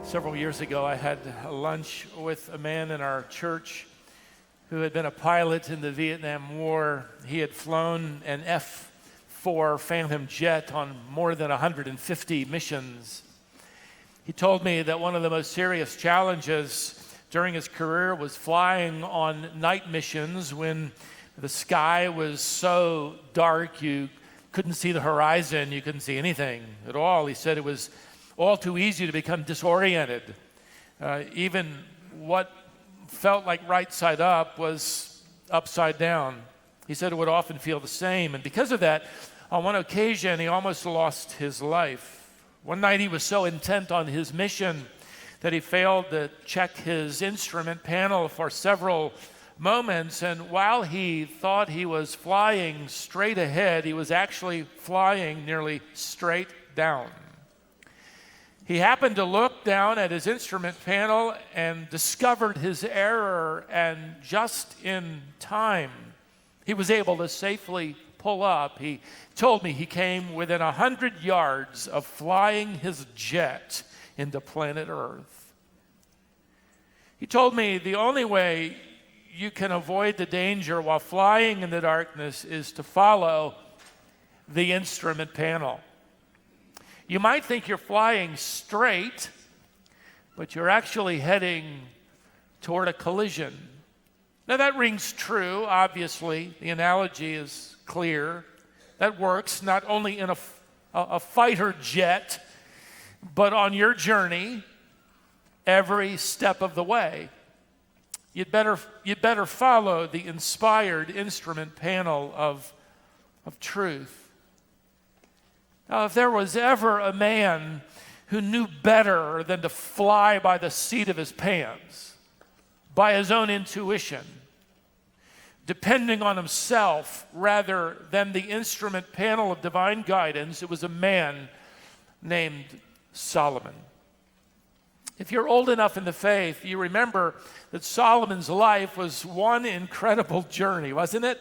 Several years ago, I had a lunch with a man in our church who had been a pilot in the Vietnam War. He had flown an F-4 Phantom jet on more than 150 missions. He told me that one of the most serious challenges during his career was flying on night missions when the sky was so dark you couldn't see the horizon, you couldn't see anything at all. He said it was all too easy to become disoriented. Even what felt like right side up was upside down. He said it would often feel the same. And because of that, on one occasion, he almost lost his life. One night he was so intent on his mission that he failed to check his instrument panel for several moments. And while he thought he was flying straight ahead, he was actually flying nearly straight down. He happened to look down at his instrument panel and discovered his error, and just in time, he was able to safely pull up. He told me he came within 100 yards of flying his jet into planet Earth. He told me the only way you can avoid the danger while flying in the darkness is to follow the instrument panel. You might think you're flying straight, but you're actually heading toward a collision. Now that rings true, obviously. The analogy is clear. That works not only in a fighter jet, but on your journey every step of the way. You'd better follow the inspired instrument panel of truth. Now, if there was ever a man who knew better than to fly by the seat of his pants, by his own intuition, depending on himself rather than the instrument panel of divine guidance, it was a man named Solomon. If you're old enough in the faith, you remember that Solomon's life was one incredible journey, wasn't it?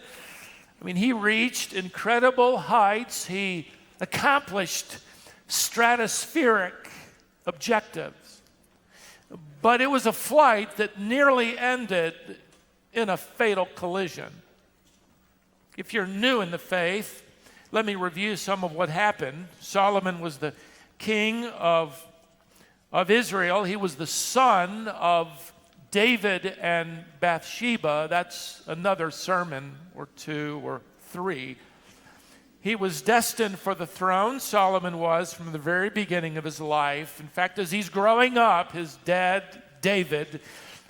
I mean, he reached incredible heights. He accomplished stratospheric objectives. But it was a flight that nearly ended in a fatal collision. If you're new in the faith, let me review some of what happened. Solomon was the king of Israel. He was the son of David and Bathsheba. That's another sermon or two or three. He was destined for the throne, Solomon was, from the very beginning of his life. In fact, as he's growing up, his dad, David,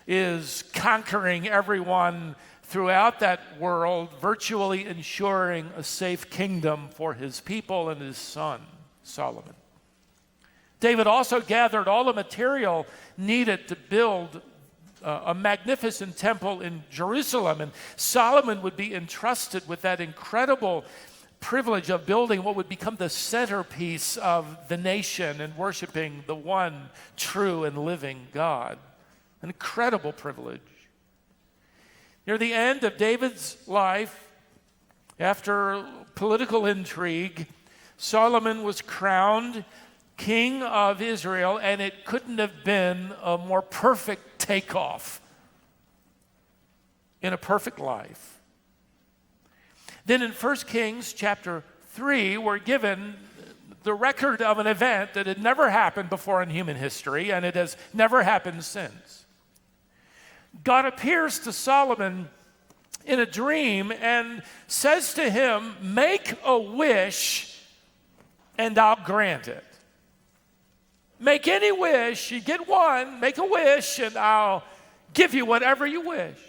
is conquering everyone throughout that world, virtually ensuring a safe kingdom for his people and his son, Solomon. David also gathered all the material needed to build a magnificent temple in Jerusalem, and Solomon would be entrusted with that incredible privilege of building what would become the centerpiece of the nation and worshiping the one true and living God. An incredible privilege. Near the end of David's life, after political intrigue, Solomon was crowned king of Israel, and it couldn't have been a more perfect takeoff in a perfect life. Then in 1 Kings chapter 3, we're given the record of an event that had never happened before in human history, and it has never happened since. God appears to Solomon in a dream and says to him, "Make a wish and I'll grant it." Make any wish, you get one, make a wish and I'll give you whatever you wish.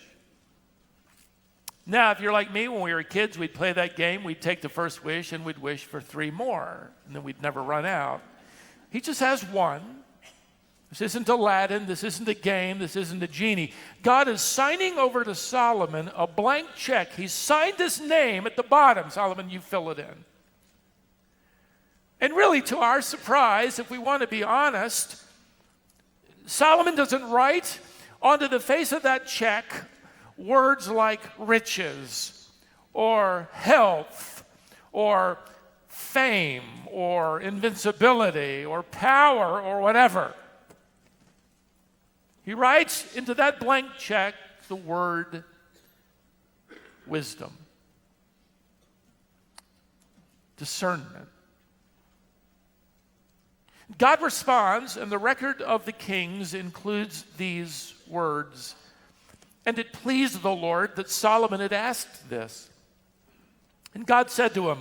Now, if you're like me, when we were kids, we'd play that game. We'd take the first wish and we'd wish for 3 more, and then we'd never run out. He just has one. This isn't Aladdin. This isn't a game. This isn't a genie. God is signing over to Solomon a blank check. He's signed his name at the bottom. Solomon, you fill it in. And really, to our surprise, if we want to be honest, Solomon doesn't write onto the face of that check words like riches or health or fame or invincibility or power or whatever. He writes into that blank check the word wisdom, discernment. God responds, and the record of the kings includes these words. And it pleased the Lord that Solomon had asked this. And God said to him,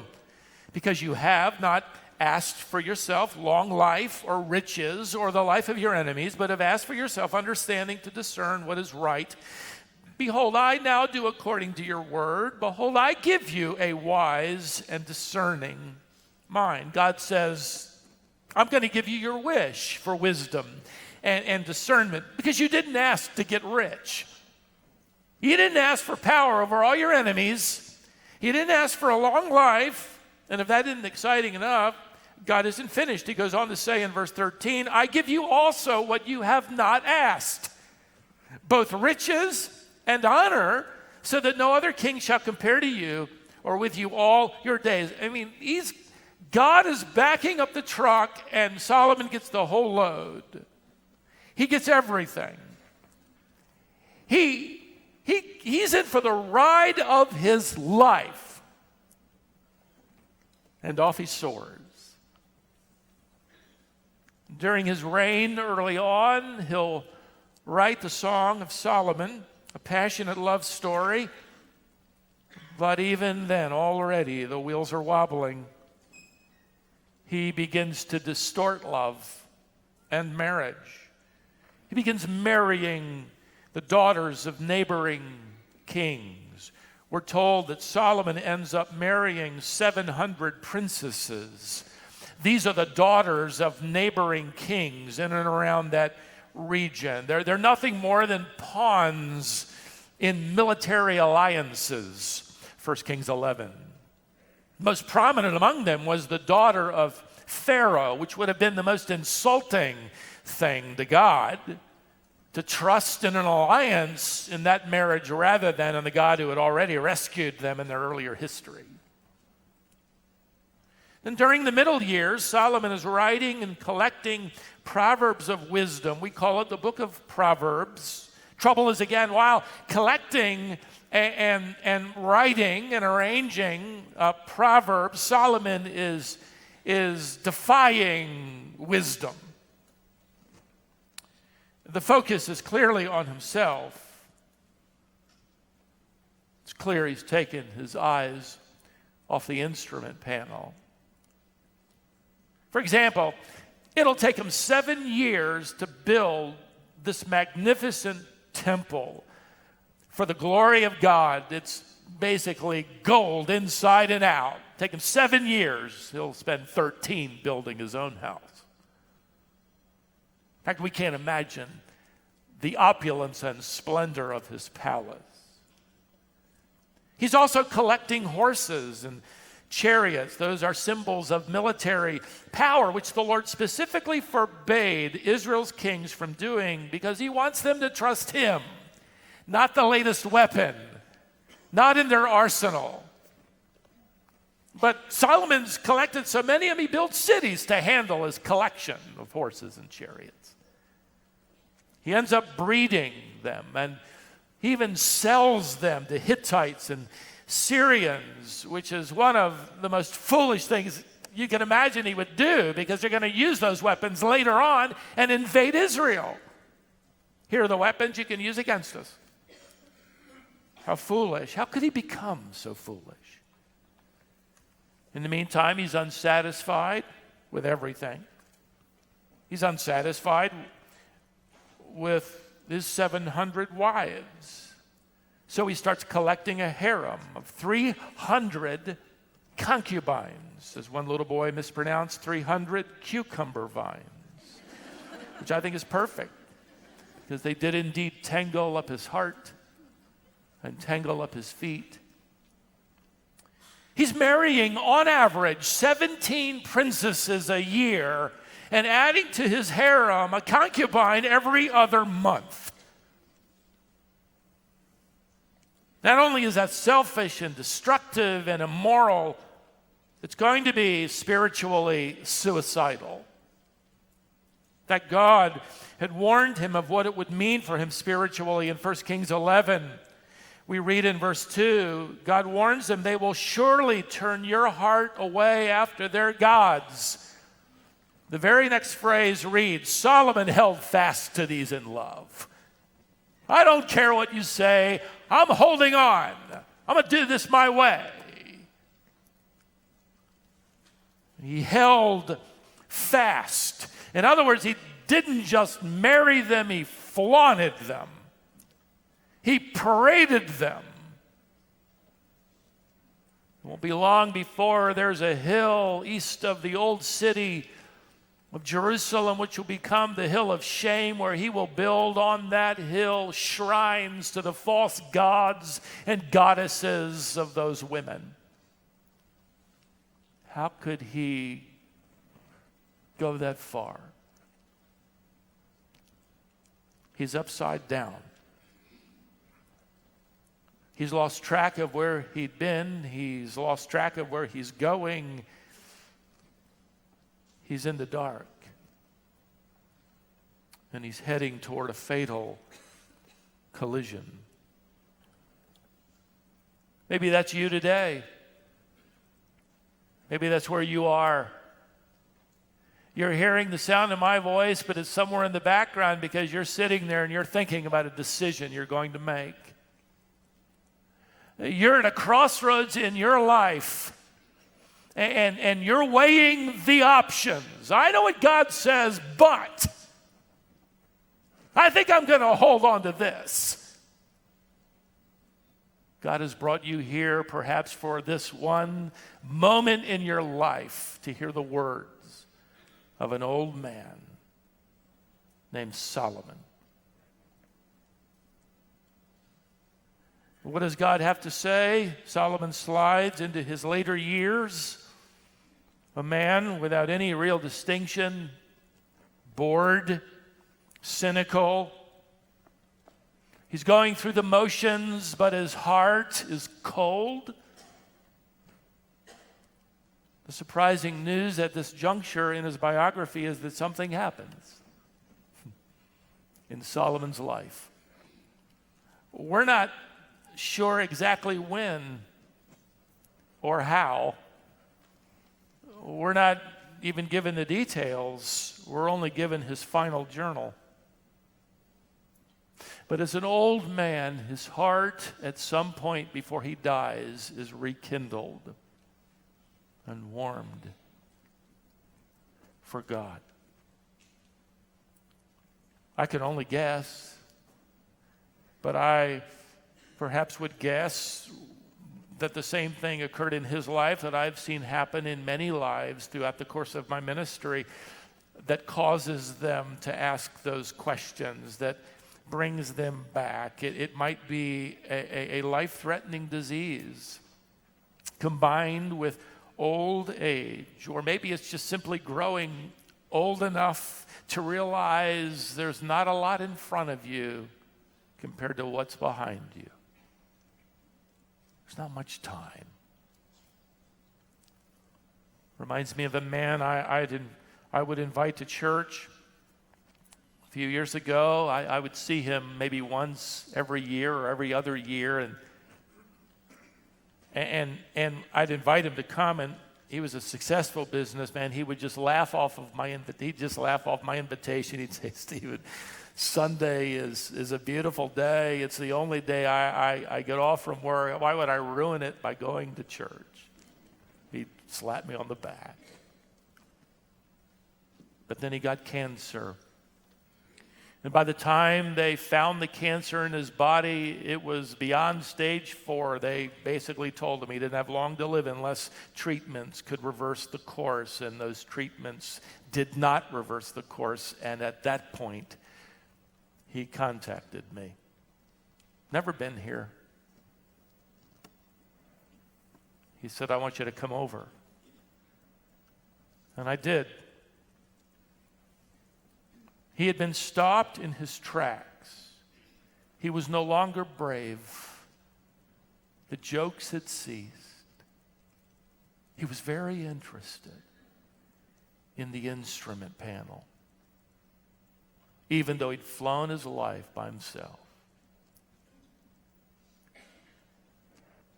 because you have not asked for yourself long life or riches or the life of your enemies, but have asked for yourself understanding to discern what is right. Behold, I now do according to your word. Behold, I give you a wise and discerning mind. God says, I'm going to give you your wish for wisdom and discernment because you didn't ask to get rich. You didn't ask for power over all your enemies. You didn't ask for a long life. And if that isn't exciting enough, God isn't finished. He goes on to say in verse 13, I give you also what you have not asked, both riches and honor, so that no other king shall compare to you or with you all your days. I mean, God is backing up the truck and Solomon gets the whole load. He gets everything. He's in for the ride of his life. And off he soars. During his reign early on, he'll write the Song of Solomon, a passionate love story. But even then, already the wheels are wobbling. He begins to distort love and marriage. He begins marrying the daughters of neighboring kings. We're told that Solomon ends up marrying 700 princesses. These are the daughters of neighboring kings in and around that region. They're nothing more than pawns in military alliances. 1 Kings 11. Most prominent among them was the daughter of Pharaoh, which would have been the most insulting thing to God, to trust in an alliance in that marriage rather than in the God who had already rescued them in their earlier history. And during the middle years, Solomon is writing and collecting proverbs of wisdom. We call it the book of Proverbs. Trouble is, again, while collecting and writing and arranging Proverbs, Solomon is defying wisdom. The focus is clearly on himself. It's clear he's taken his eyes off the instrument panel. For example, it'll take him 7 years to build this magnificent temple for the glory of God. It's basically gold inside and out. Take him 7 years. He'll spend 13 building his own house. In fact, we can't imagine the opulence and splendor of his palace. He's also collecting horses and chariots. Those are symbols of military power, which the Lord specifically forbade Israel's kings from doing because he wants them to trust him, not the latest weapon, not in their arsenal. But Solomon's collected so many of them, he built cities to handle his collection of horses and chariots. He ends up breeding them, and he even sells them to Hittites and Syrians, which is one of the most foolish things you can imagine he would do because they're going to use those weapons later on and invade Israel. Here are the weapons you can use against us. How foolish. How could he become so foolish? In the meantime, he's unsatisfied with everything. He's unsatisfied with his 700 wives. So he starts collecting a harem of 300 concubines. As one little boy mispronounced, 300 cucumber vines, which I think is perfect because they did indeed tangle up his heart and tangle up his feet. He's marrying, on average, 17 princesses a year and adding to his harem a concubine every other month. Not only is that selfish and destructive and immoral, it's going to be spiritually suicidal. That God had warned him of what it would mean for him spiritually. In 1 Kings 11, we read in verse 2, God warns them, they will surely turn your heart away after their gods. The very next phrase reads, Solomon held fast to these in love. I don't care what you say. I'm holding on. I'm going to do this my way. He held fast. In other words, he didn't just marry them, he flaunted them. He paraded them. It won't be long before there's a hill east of the old city of Jerusalem, which will become the hill of shame, where he will build on that hill shrines to the false gods and goddesses of those women. How could he go that far? He's upside down. He's lost track of where he'd been. He's lost track of where he's going. He's in the dark. And he's heading toward a fatal collision. Maybe that's you today. Maybe that's where you are. You're hearing the sound of my voice, but it's somewhere in the background because you're sitting there and you're thinking about a decision you're going to make. You're at a crossroads in your life, and you're weighing the options. I know what God says, but I think I'm going to hold on to this. God has brought you here perhaps for this one moment in your life to hear the words of an old man named Solomon. What does God have to say? Solomon slides into his later years, a man without any real distinction, bored, cynical. He's going through the motions, but his heart is cold. The surprising news at this juncture in his biography is that something happens in Solomon's life. We're not sure exactly when or how. We're not even given the details. We're only given his final journal. But as an old man, his heart at some point before he dies is rekindled and warmed for God. I can only guess, but I perhaps would guess that the same thing occurred in his life that I've seen happen in many lives throughout the course of my ministry, that causes them to ask those questions, that brings them back. It might be a life-threatening disease combined with old age, or maybe it's just simply growing old enough to realize there's not a lot in front of you compared to what's behind you. There's not much time. Reminds me of a man I would invite to church. A few years ago, I would see him maybe once every year or every other year, and I'd invite him to come, and he was a successful businessman. He would just laugh off of my invitation. He'd say, Stephen, Sunday is a beautiful day. It's the only day I get off from work. Why would I ruin it by going to church? He'd slap me on the back. But then he got cancer. And by the time they found the cancer in his body, it was beyond stage 4. They basically told him he didn't have long to live unless treatments could reverse the course. And those treatments did not reverse the course. And at that point, he contacted me. Never been here. He said, I want you to come over. And I did. He had been stopped in his tracks. He was no longer brave. The jokes had ceased. He was very interested in the instrument panel. even though he'd flown his life by himself.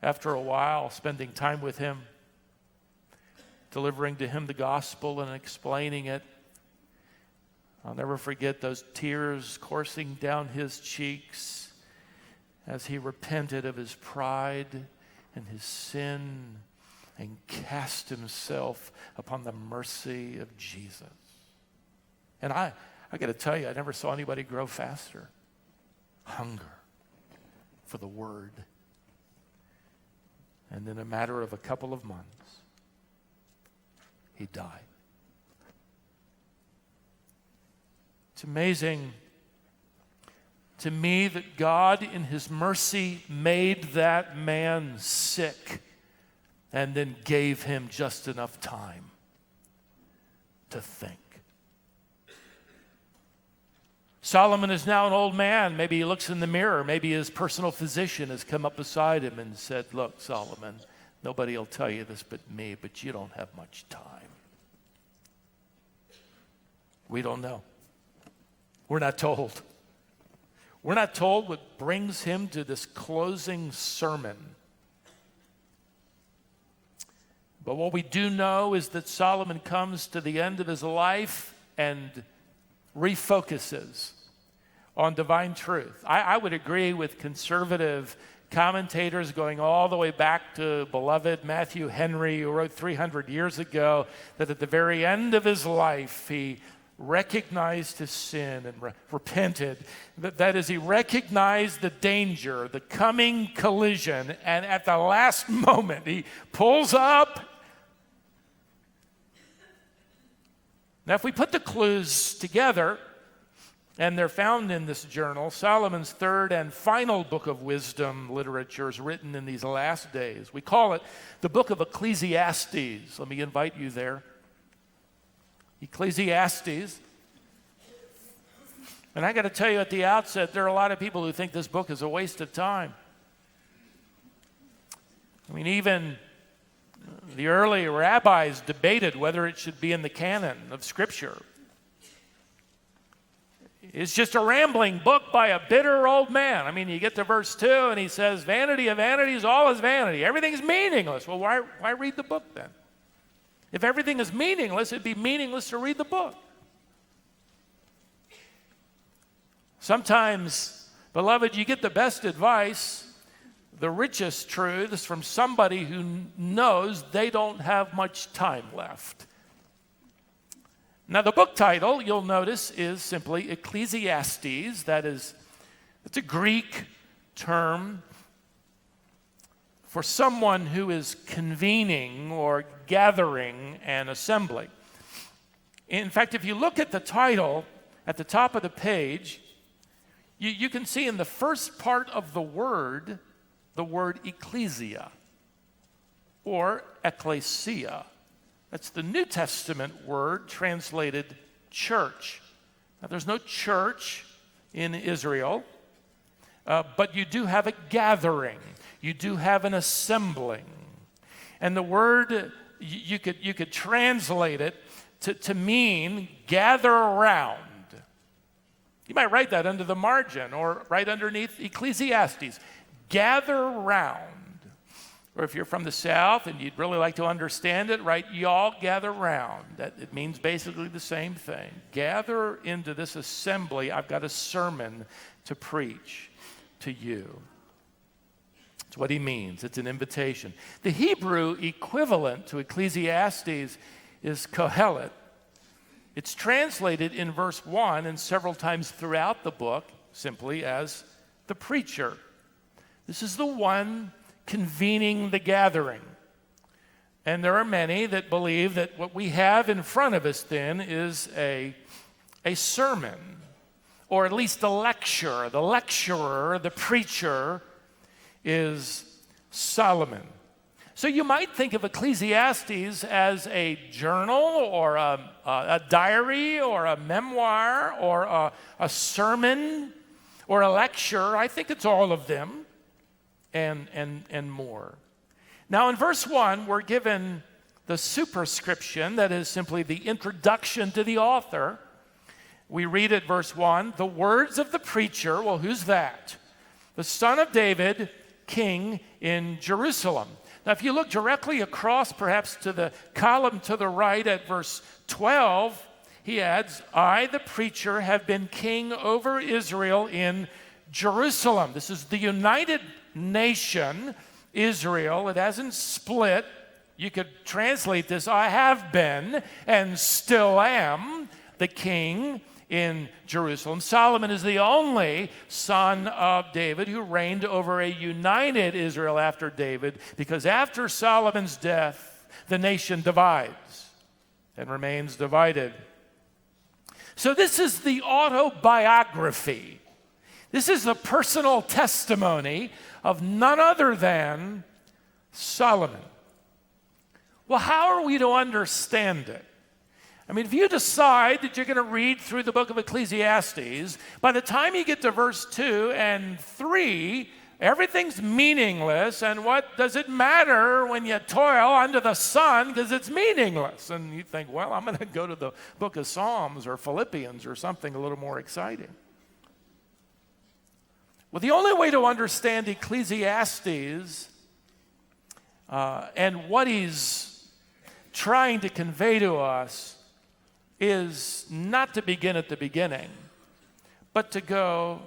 After a while, spending time with him, delivering to him the gospel and explaining it, I'll never forget those tears coursing down his cheeks as he repented of his pride and his sin and cast himself upon the mercy of Jesus. And I got to tell you, I never saw anybody grow faster. Hunger for the word. And in a matter of a couple of months, he died. It's amazing to me that God in his mercy made that man sick and then gave him just enough time to think. Solomon is now an old man. Maybe he looks in the mirror. Maybe his personal physician has come up beside him and said, "Look, Solomon, nobody will tell you this but me, but you don't have much time." We don't know. We're not told. We're not told what brings him to this closing sermon. But what we do know is that Solomon comes to the end of his life and refocuses on divine truth. I would agree with conservative commentators going all the way back to beloved Matthew Henry, who wrote 300 years ago, that at the very end of his life, he recognized his sin and repented. That is, he recognized the danger, the coming collision, and at the last moment, he pulls up. Now, if we put the clues together, and they're found in this journal, Solomon's third and final book of wisdom literature is written in these last days. We call it the book of Ecclesiastes. Let me invite you there. Ecclesiastes. And I got to tell you at the outset, there are a lot of people who think this book is a waste of time. I mean, even the early rabbis debated whether it should be in the canon of Scripture. It's just a rambling book by a bitter old man. I mean, you get to verse 2 and he says, "Vanity of vanities, all is vanity. Everything's meaningless." Well, why read the book then? If everything is meaningless, it'd be meaningless to read the book. Sometimes, beloved, you get the best advice, the richest truths from somebody who knows they don't have much time left. Now, the book title, you'll notice, is simply Ecclesiastes. It's a Greek term for someone who is convening or gathering an assembly. In fact, if you look at the title at the top of the page, you can see in the first part of the word ecclesia or ecclesia. That's the New Testament word translated church. Now, there's no church in Israel, but you do have a gathering. You do have an assembling. And the word, you could translate it to mean gather around. You might write that under the margin or right underneath Ecclesiastes. Gather around. Or if you're from the South and you'd really like to understand it, write y'all gather round. It means basically the same thing. Gather into this assembly. I've got a sermon to preach to you. It's what he means. It's an invitation. The Hebrew equivalent to Ecclesiastes is Kohelet. It's translated in verse 1 and several times throughout the book simply as the preacher. This is the one convening the gathering. And there are many that believe that what we have in front of us then is a sermon, or at least a lecture. The lecturer, the preacher, is Solomon. So you might think of Ecclesiastes as a journal or a diary or a memoir or a sermon or a lecture. I think it's all of them and more. Now in verse 1, we're given the superscription, that is simply the introduction to the author. We read at verse 1, the words of the preacher, well, who's that? The son of David, king in Jerusalem. Now, if you look directly across, perhaps to the column to the right at verse 12, he adds, I, the preacher, have been king over Israel in Jerusalem. This is the united nation, Israel. It hasn't split. You could translate this, I have been and still am the king in Jerusalem. Solomon is the only son of David who reigned over a united Israel after David, because after Solomon's death, the nation divides and remains divided. So this is the autobiography. This is the personal testimony of none other than Solomon. Well, how are we to understand it? I mean, if you decide that you're going to read through the book of Ecclesiastes, by the time you get to verse 2 and 3, everything's meaningless, and what does it matter when you toil under the sun because it's meaningless? And you think, well, I'm going to go to the book of Psalms or Philippians or something a little more exciting. Well, the only way to understand Ecclesiastes and what he's trying to convey to us is not to begin at the beginning, but to go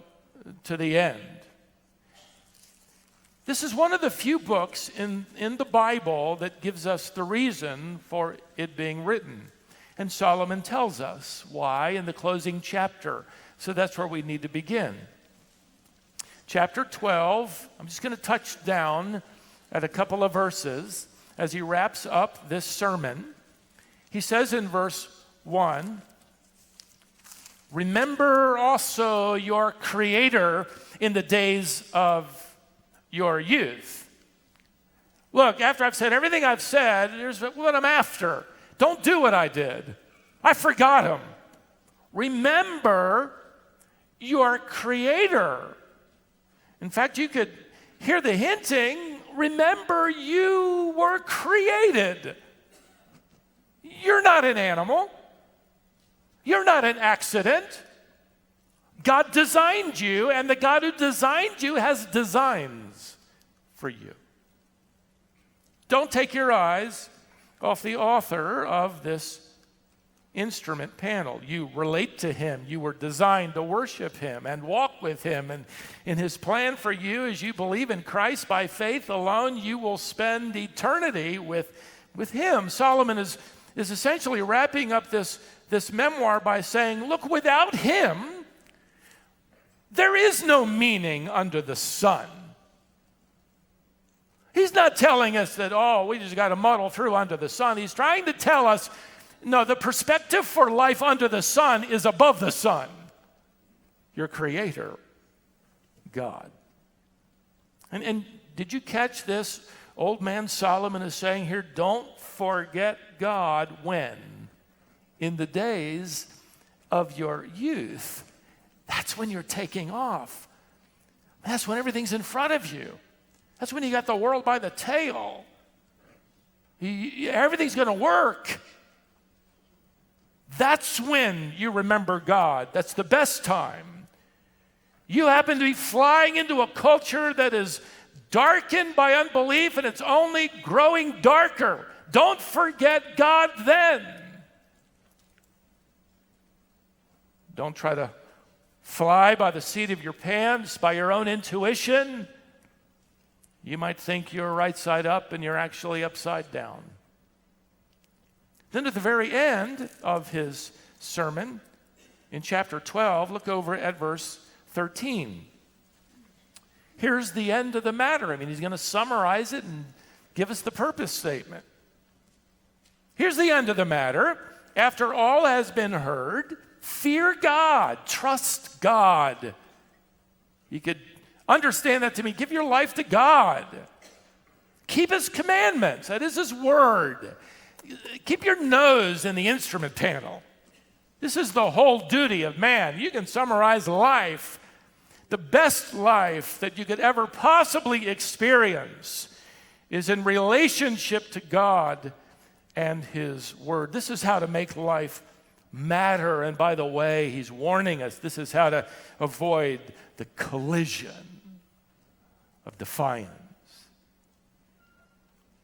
to the end. This is one of the few books in the Bible that gives us the reason for it being written. And Solomon tells us why in the closing chapter. So that's where we need to begin. Chapter 12, I'm just going to touch down at a couple of verses as he wraps up this sermon. He says in verse 1, remember also your Creator in the days of your youth. Look, after I've said everything I've said, here's what I'm after. Don't do what I did. I forgot him. Remember your Creator. In fact, you could hear the hinting, remember you were created. You're not an animal. You're not an accident. God designed you, and the God who designed you has designs for you. Don't take your eyes off the author of this instrument panel. You relate to him. You were designed to worship him and walk with him. And in his plan for you, as you believe in Christ by faith alone, you will spend eternity with him. Solomon is essentially wrapping up this memoir by saying, look, without him, there is no meaning under the sun. He's not telling us that, we just got to muddle through under the sun. He's trying to tell us, no, the perspective for life under the sun is above the sun. Your Creator, God. And did you catch this? Old man Solomon is saying here, don't forget God when? In the days of your youth. That's when you're taking off. That's when everything's in front of you. That's when you got the world by the tail. Everything's going to work. That's when you remember God. That's the best time. You happen to be flying into a culture that is darkened by unbelief, and it's only growing darker. Don't forget God then. Don't try to fly by the seat of your pants, by your own intuition. You might think you're right side up, and you're actually upside down. Then at the very end of his sermon, in chapter 12, look over at verse 13. Here's the end of the matter. I mean, he's going to summarize it and give us the purpose statement. Here's the end of the matter. After all has been heard, fear God, trust God. You could understand that to me. Give your life to God. Keep his commandments. That is his word. Keep your nose in the instrument panel. This is the whole duty of man. You can summarize life. The best life that you could ever possibly experience is in relationship to God and his word. This is how to make life matter. And by the way, he's warning us this is how to avoid the collision of defiance.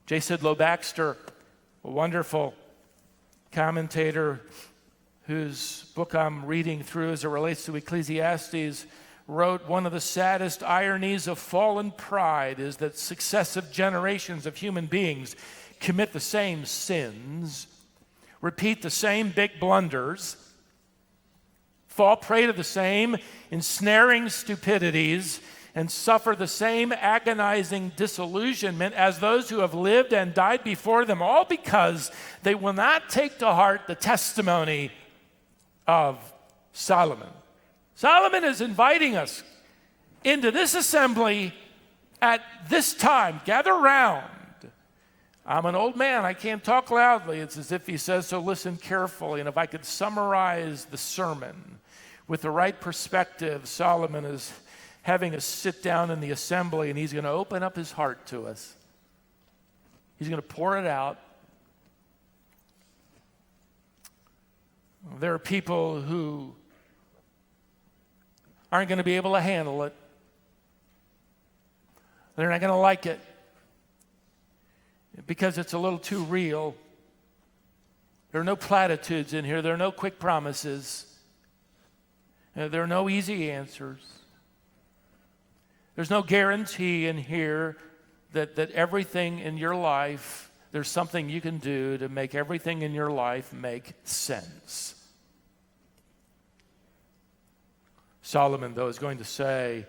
J. Sidlow Baxter, a wonderful commentator whose book I'm reading through as it relates to Ecclesiastes, wrote, one of the saddest ironies of fallen pride is that successive generations of human beings commit the same sins, repeat the same big blunders, fall prey to the same ensnaring stupidities, and suffer the same agonizing disillusionment as those who have lived and died before them, all because they will not take to heart the testimony of Solomon. Solomon is inviting us into this assembly at this time. Gather round. I'm an old man. I can't talk loudly. It's as if he says, so listen carefully. And if I could summarize the sermon with the right perspective, Solomon is having us sit down in the assembly, and he's going to open up his heart to us. He's going to pour it out. There are people who aren't going to be able to handle it. They're not going to like it because it's a little too real. There are no platitudes in here. There are no quick promises. There are no easy answers. There's no guarantee in here that everything in your life, there's something you can do to make everything in your life make sense. Solomon, though, is going to say,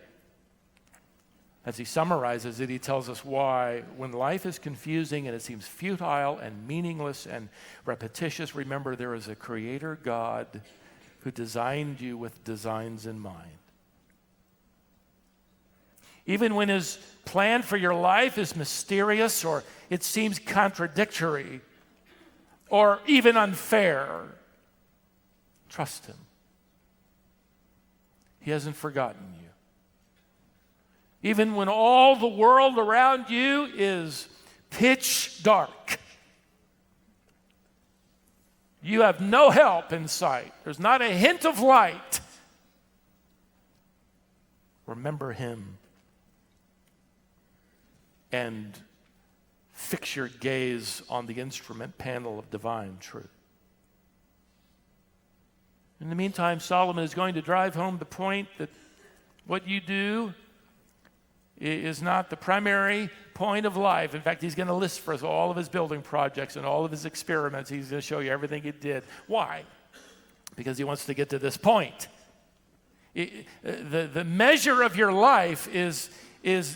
as he summarizes it, he tells us why. When life is confusing and it seems futile and meaningless and repetitious, remember there is a creator God who designed you with designs in mind. Even when his plan for your life is mysterious or it seems contradictory or even unfair, trust him. He hasn't forgotten you. Even when all the world around you is pitch dark, you have no help in sight. There's not a hint of light. Remember him and fix your gaze on the instrument panel of divine truth. In the meantime, Solomon is going to drive home the point that what you do is not the primary point of life. In fact, he's going to list for us all of his building projects and all of his experiments. He's going to show you everything he did. Why? Because he wants to get to this point. The measure of your life is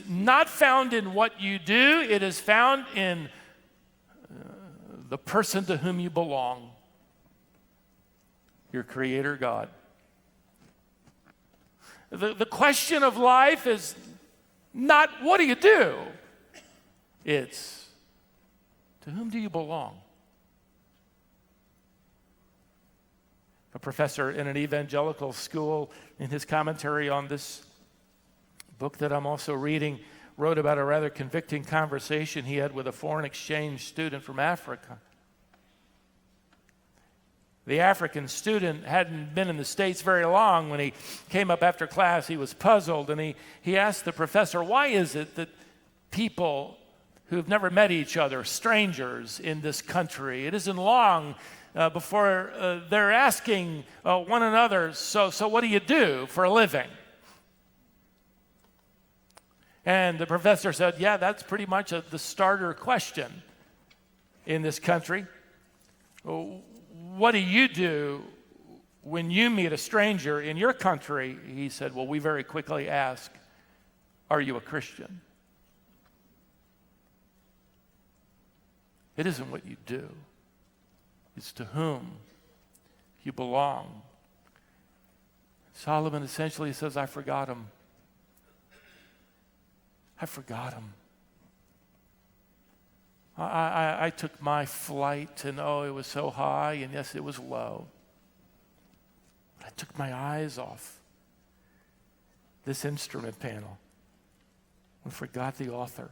not found in what you do. It is found in the person to whom you belong, your Creator God. The question of life is not what do you do? It's to whom do you belong? A professor in an evangelical school, in his commentary on this book that I'm also reading, wrote about a rather convicting conversation he had with a foreign exchange student from Africa. The African student hadn't been in the States very long. When he came up after class, he was puzzled, and he asked the professor, why is it that people who've never met each other, strangers in this country, it isn't long before they're asking one another, so what do you do for a living? And the professor said, yeah, that's pretty much the starter question in this country. What do you do when you meet a stranger in your country? He said, well, we very quickly ask, are you a Christian? It isn't what you do. It's to whom you belong. Solomon essentially says, I forgot him. I forgot him. I took my flight, and it was so high, and yes, it was low. But I took my eyes off this instrument panel and forgot the author.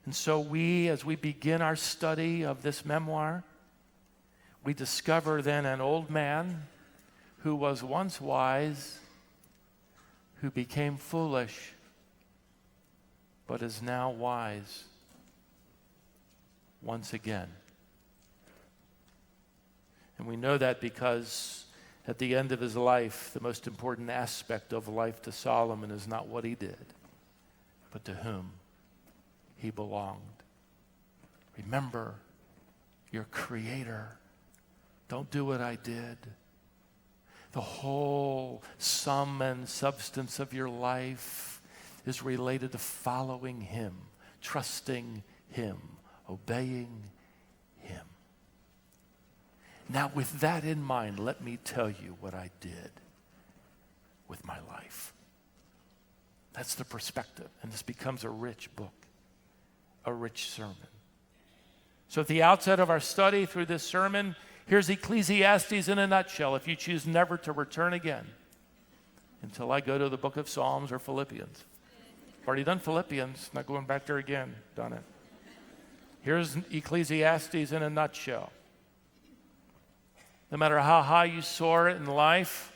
And so as we begin our study of this memoir, we discover then an old man who was once wise, who became foolish, but is now wise once again. And we know that because at the end of his life, the most important aspect of life to Solomon is not what he did, but to whom he belonged. Remember your Creator. Don't do what I did. The whole sum and substance of your life is related to following him, trusting him, obeying him. Now, with that in mind, let me tell you what I did with my life. That's the perspective, and this becomes a rich book, a rich sermon. So at the outset of our study through this sermon, here's Ecclesiastes in a nutshell, if you choose never to return again until I go to the book of Psalms or Philippians. I've already done Philippians, not going back there again, done it. Here's Ecclesiastes in a nutshell. No matter how high you soar in life,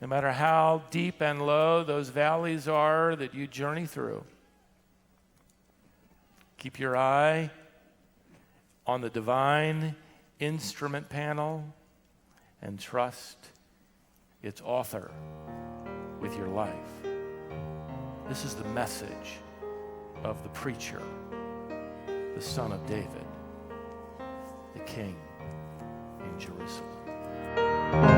no matter how deep and low those valleys are that you journey through, keep your eye on the divine instrument panel and trust its author with your life. This is the message of the preacher, the son of David, the king in Jerusalem.